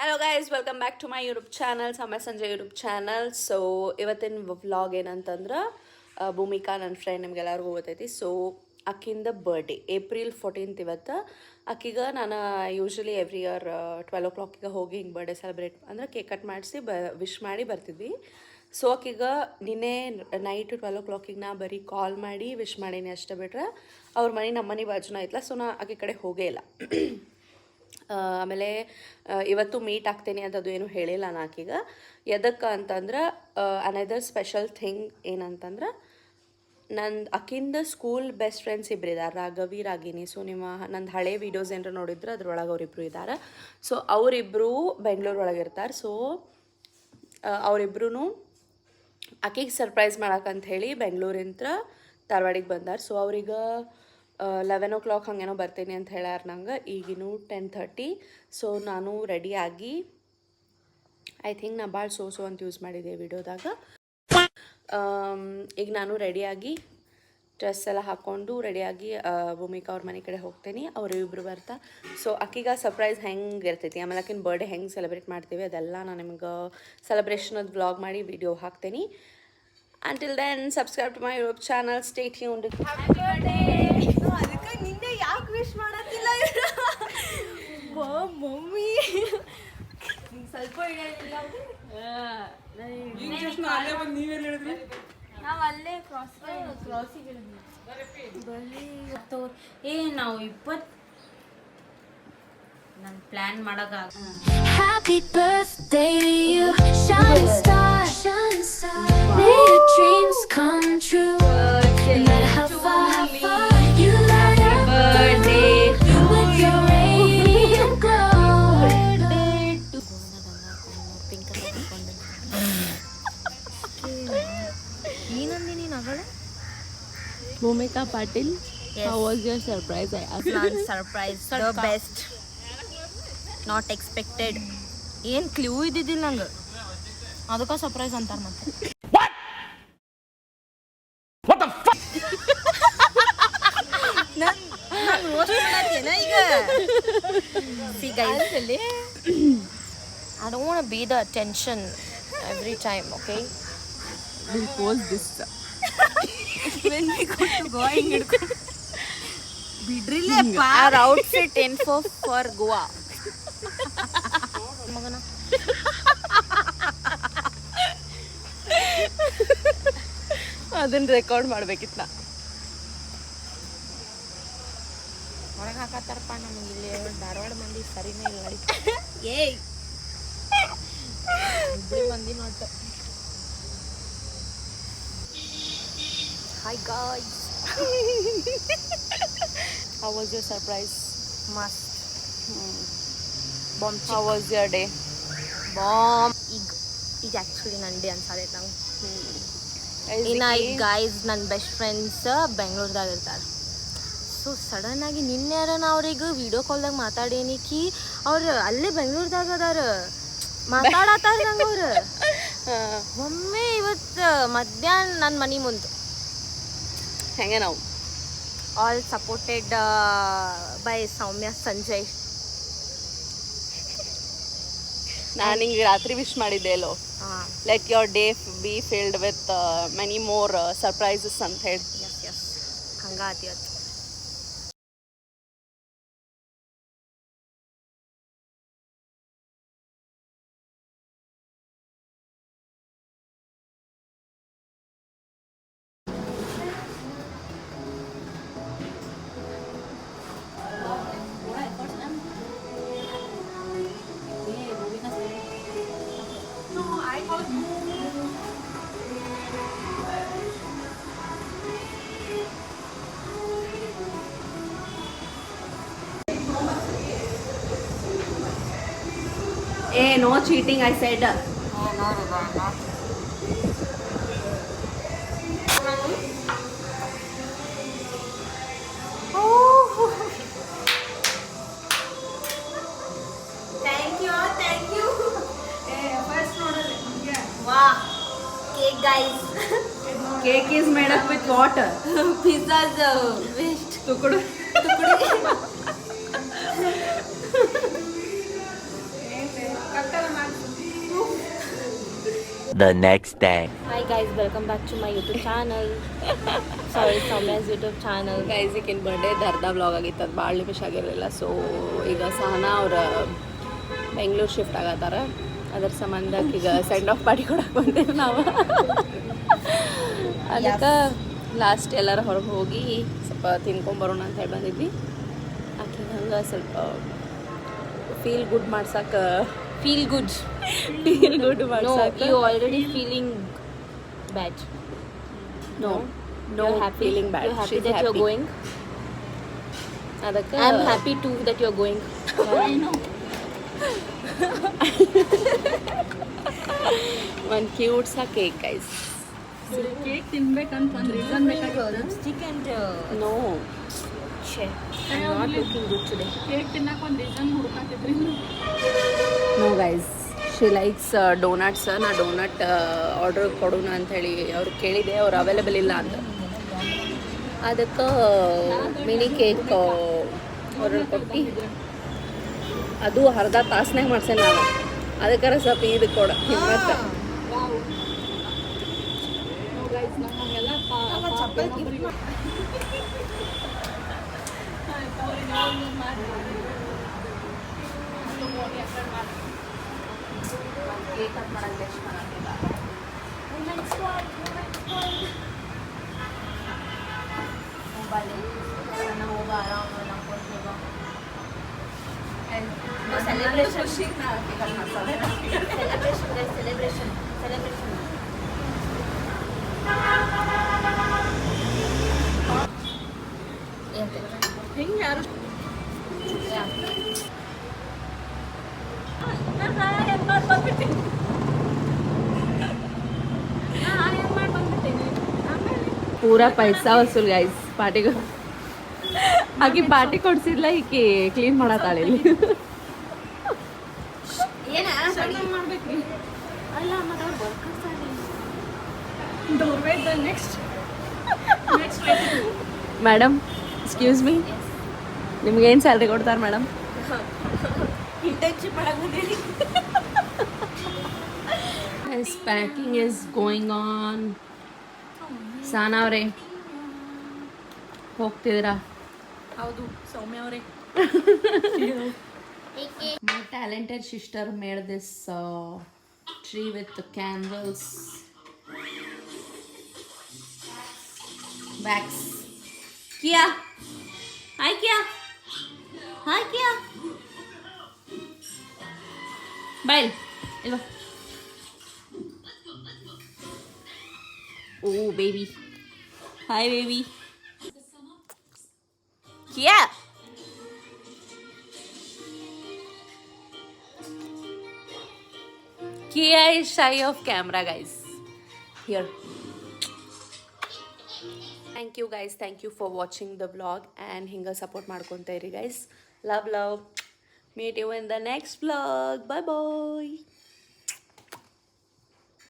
Hello guys welcome back to my YouTube channel ಸಮಯ ಸಂಜೆ YouTube channel. So ಇವತ್ತಿನ vlog ಏನಂತಂದ್ರೆ ಭೂಮಿಕಾ ನನ್ನ ಫ್ರೆಂಡ್ ನಿಮ್ಗೆಲ್ಲರಿಗೂ ಗೊತ್ತೈತಿ. ಸೊ ಆಕಿಂದ ಬರ್ಡೇ ಏಪ್ರಿಲ್ 14th ಇವತ್ತು. ಆಕಿಗೆ ನಾನು ಯೂಶ್ವಲಿ ಎವ್ರಿ ಇಯರ್ 12 o'clock ಹೋಗಿ ಹಿಂಗೆ ಬರ್ಡೇ ಸೆಲೆಬ್ರೇಟ್ ಅಂದ್ರೆ ಕೇಕ್ ಕಟ್ ಮಾಡಿಸಿ ವಿಶ್ ಮಾಡಿ ಬರ್ತಿದ್ವಿ. ಸೊ ಆಕಿಗೆ ನಿನ್ನೆ ನೈಟ್ 12 o'clock ನಾ ಬರೀ ಕಾಲ್ ಮಾಡಿ ವಿಶ್ ಮಾಡೀನಿ ಅಷ್ಟೇ. ಬಿಟ್ರೆ ಅವ್ರ ಮನೆ ನಮ್ಮ ಮನೆ ಬಾಜುನ ಐತ್ಲ. ಸೊ ನಾ ಆಕೆ ಕಡೆ ಹೋಗೇ ಇಲ್ಲ. ಆಮೇಲೆ ಇವತ್ತು ಮೀಟ್ ಆಗ್ತೇನೆ ಅಂತದ್ದು ಏನು ಹೇಳಿಲ್ಲ ನಾನು ಆಕಿಗೆ. ಎದಕ್ಕೆ ಅಂತಂದ್ರೆ ಅನದರ್ ಸ್ಪೆಷಲ್ ಥಿಂಗ್ ಏನಂತಂದ್ರೆ ಆಕಿಂದ ಸ್ಕೂಲ್ ಬೆಸ್ಟ್ ಫ್ರೆಂಡ್ಸ್ ಇಬ್ಬರು ಇದ್ದಾರೆ, ರಾಘವಿ ರಾಗಿನಿ. ಸೊ ನಂದು ಹಳೆ ವೀಡಿಯೋಸ್ ಏನಾರು ನೋಡಿದ್ರೆ ಅದ್ರೊಳಗೆ ಅವರಿಬ್ಬರು ಇದ್ದಾರೆ. ಸೊ ಅವರಿಬ್ಬರು ಬೆಂಗಳೂರು ಒಳಗಿರ್ತಾರೆ. ಸೊ ಅವರಿಬ್ರು ಆಕಿಗೆ ಸರ್ಪ್ರೈಸ್ ಮಾಡಕ್ಕಂತ ಹೇಳಿ ಬೆಂಗಳೂರಿಂತ್ರ ಧಾರವಾಡಿಗೆ ಬಂದಾರ. ಸೊ ಅವ್ರಿಗೆ 11 o'clock ಹಂಗೇನೋ ಬರ್ತೀನಿ ಅಂತ ಹೇಳ್ಯಾರ ನಂಗೆ. ಈಗಿನೂ 10:30. ಸೊ ನಾನು ರೆಡಿಯಾಗಿ ಐ ಥಿಂಕ್ ನಾ ಭಾಳ ಸೋ ಅಂತ ಯೂಸ್ ಮಾಡಿದ್ದೆ ವಿಡಿಯೋದಾಗ. ಈಗ ನಾನು ರೆಡಿಯಾಗಿ ಡ್ರೆಸ್ ಎಲ್ಲ ಹಾಕ್ಕೊಂಡು ರೆಡಿಯಾಗಿ ಭೂಮಿಕಾ ಅವ್ರ ಮನೆ ಕಡೆ ಹೋಗ್ತೀನಿ. ಅವರು ಇಬ್ಬರು ಬರ್ತಾ. ಸೊ ಆಕಿಗೆ ಸರ್ಪ್ರೈಸ್ ಹೆಂಗೆ ಇರ್ತೈತಿ, ಆಮೇಲೆ ಆಕಿನ ಬರ್ಡೇ ಹೆಂಗೆ ಸೆಲೆಬ್ರೇಟ್ ಮಾಡ್ತೀವಿ ಅದೆಲ್ಲ ನಾನು ನಿಮ್ಗೆ ಸೆಲೆಬ್ರೇಷನದು ವ್ಲಾಗ್ ಮಾಡಿ ವಿಡಿಯೋ ಹಾಕ್ತೀನಿ. Until then, subscribe to my YouTube channel. Stay tuned. Happy birthday! ಅದಕ್ಕೆ ನಿನ್ನೆ ಯಾಕೆ ವಿಶ್ ಮಾಡತ್ತಿಲ್ಲ ಮಮ್ಮಿ? ಸ್ವಲ್ಪ ನಾವು ಅಲ್ಲೇ ಕ್ರಾಸಿಗೆ ನಾವು 20 ನಾನು ಪ್ಲಾನ್ ಮಾಡಾಗ Happy birthday to you, shining star, shining star. May your dreams come true. No matter how far you light up with your radiant glow. ಏನಂದಿನಿ ನಗಳ Bhumika Patil, how was your surprise? I asked. ನಾನು surprise the best, not expected. ಏನು clue ಇದ್ದಿದ್ದಿಲ್ಲ ನಂಗೆ, ಅದಕ್ಕೆ surprise ಅಂತಾರೆ. ಮತ್ತೆ ಈಗ see guys, I don't want to be the attention every time, okay? We'll post this. When we go to Goa, ಬಿಡ್ರಿಲ್ಲಪ್ಪ. Our outfit info for Goa. ಮಗನ ಅದನ್ನ record ಮಾಡ್ಬೇಕಿತ್ತು ನಾ. ಹೊರಗೆ ಹಾಕತ್ತಾರಪ್ಪ ನಮಗೆ ಇಲ್ಲಿ ಧಾರವಾಡ ಮಂದಿ ಸರಿನೇ ಇಲ್ಲ ನಡಿ. ಏಯ್ ಇಬ್ಬರು ಮಂದಿ ನೋಟ. Hi guys, How was your surprise? ಮಸ್ತ್ bomb. How was your day? Bomb. ಈಗ ಆ್ಯಕ್ಚುಲಿ ನನ್ನ ಡೇ ಅನ್ಸಾರೈತೆ ನಾವು. ಇನ್ನು ಈಗ ಗಾಯ್ಸ್ ನನ್ನ ಬೆಸ್ಟ್ ಫ್ರೆಂಡ್ಸ್ ಬೆಂಗ್ಳೂರ್ದಾಗ ಇರ್ತಾರೆ. ಸೊ ಸಡನ್ನಾಗಿ ನಿನ್ನೆರ ನಾ ಅವ್ರಿಗೆ ವಿಡಿಯೋ ಕಾಲ್ದಾಗ ಮಾತಾಡೇನಿಕಿ ಅವ್ರು ಅಲ್ಲೇ ಬೆಂಗ್ಳೂರ್ದಾಗ ಅದಾರ ಮಾತಾಡತ್ತಾರ ನಂಗೆ. ಅವ್ರು ಒಮ್ಮೆ ಇವತ್ತು ಮಧ್ಯಾಹ್ನ ನನ್ನ ಮನೆ ಮುಂದೆ ಹೆಂಗೆ ನಾವು all supported by Soumya Sanjay. ನಾನು ಹಿಂಗೆ ರಾತ್ರಿ ವಿಶ್ ಮಾಡಿದ್ದೆ ಅಲ್ಲೋ, let your day be filled with many more surprises ಅಂತ ಹೇಳಿ. ಎಸ್ ಹಂಗಾತಿ ಅದು. No cheating, I said. Thank you. Wow cake guys. Cake is made up with water. Pizzas waste. ತುಕುಡು. the next day. Hi guys, welcome back to my YouTube channel. Sorry, Soumya's YouTube channel. Guys ಈಗಿನ birthday ಅರ್ಧ vlog ಆಗಿತ್ತು, ಅದು ಭಾಳ ನಿಮಿಷ ಆಗಿರಲಿಲ್ಲ. So ಈಗ ಸಹನಾ ಅವ್ರ ಬೆಂಗಳೂರು ಶಿಫ್ಟ್ ಆಗತ್ತಾರ, ಅದ್ರ ಸಂಬಂಧಕ್ಕೆ ಈಗ ಸೆಂಡ್ ಆಫ್ ಪಾರ್ಟಿ ಕೊಡಕ್ಕೆ ಬಂದೇವೆ ನಾವು. ಅದಕ್ಕೆ ಲಾಸ್ಟ್ ಎಲ್ಲರೂ ಹೊರಗೆ ಹೋಗಿ ಸ್ವಲ್ಪ ತಿನ್ಕೊಂಬರೋಣ ಅಂತ ಹೇಳಿ ಬಂದಿದ್ವಿ. ಆಕಿಗೆ ಹಂಗೆ ಸ್ವಲ್ಪ ಫೀಲ್ ಗುಡ್ ಮಾಡ್ಸಕ್ಕೆ Feel good. No, No, you already feeling bad. no You're happy. feeling bad. You're happy She's that you're happy. going. ಅದಕ್ಕೆ I'm happy too that you're going. I know. ಒಂದು ಕ್ಯೂಟ್ ಸಾ cake guys. Cake ತಿನ್ಬೇಕಂತ ಒಂದು reason ಬೇಕಾಗಿತ್ತು. Lipstick and no share. I'm not looking good today. Cake ತಿನ್ನಕ್ಕೆ ಒಂದು reason ಹುಡುಕಾತಿದ್ರಿ. No guys, she likes donuts. ನಾ ಡೋನಟ್ ಆರ್ಡರ್ ಕೊಡೋಣ ಅಂಥೇಳಿ ಅವ್ರು ಕೇಳಿದೆ, ಅವ್ರು ಅವೈಲೇಬಲ್ ಇಲ್ಲ ಅಂತ. ಅದಕ್ಕೆ ಮಿನಿ ಕೇಕ್ ಆರ್ಡರ್ ಕೊಟ್ಟು ಅದು ಅರ್ಧ ತಾಸ್ನಾಗ ಮಾಡ್ಸೇನೆ ನಾನು. ಅದಕ್ಕಾರ ಸ್ವಲ್ಪ ಇದು ಕೊಡ ಹಿಮ್ಮತ್ತ. ಗೈಸ್ ನಮಗೆಲ್ಲ Celebration. ಹಿಂಗೆ ಯಾರು ಪೂರಾ ಪೈಸಾ ವಸೂಲ್ ಗೈಸ್ ಪಾರ್ಟಿಗೆ. ಆಕಿ ಪಾರ್ಟಿ ಕೊಡ್ಸಿದ್ಲ, ಈಕಿ ಕ್ಲೀನ್ ಮಾಡತ್ತಾಳೆ ಇಲ್ಲಿ. ಮಾಡ್ಬೇಕ್ರಿ. ಡೋರ್ವೇದ ನೆಕ್ಸ್ಟ್ ಮೇಡಮ್ ಎಕ್ಸ್ಕ್ಯೂಸ್ ಮೀ, ನಿಮ್ಗೇನು ಸ್ಯಾಲ್ರಿ ಕೊಡ್ತಾರೆ madam? Packing is going on. Sana ಅವರೇ ಹೋಗ್ತಿದ್ದೀರಾ? ಹೌದು ಸೌಮ್ಯ ಅವರೇ. My talented sister made this tree with the candles, wax. Kia, hi Kia, hi Kia. Bye. Ilva. Oh baby, hi baby. Kia. Kia is shy of camera, guys. Here. Thank you guys. Thank you for watching the vlog and hinga support ಮಾಡ್ಕೊಂತ ಇರಿ guys. Love. Meet you in the next vlog. Bye bye.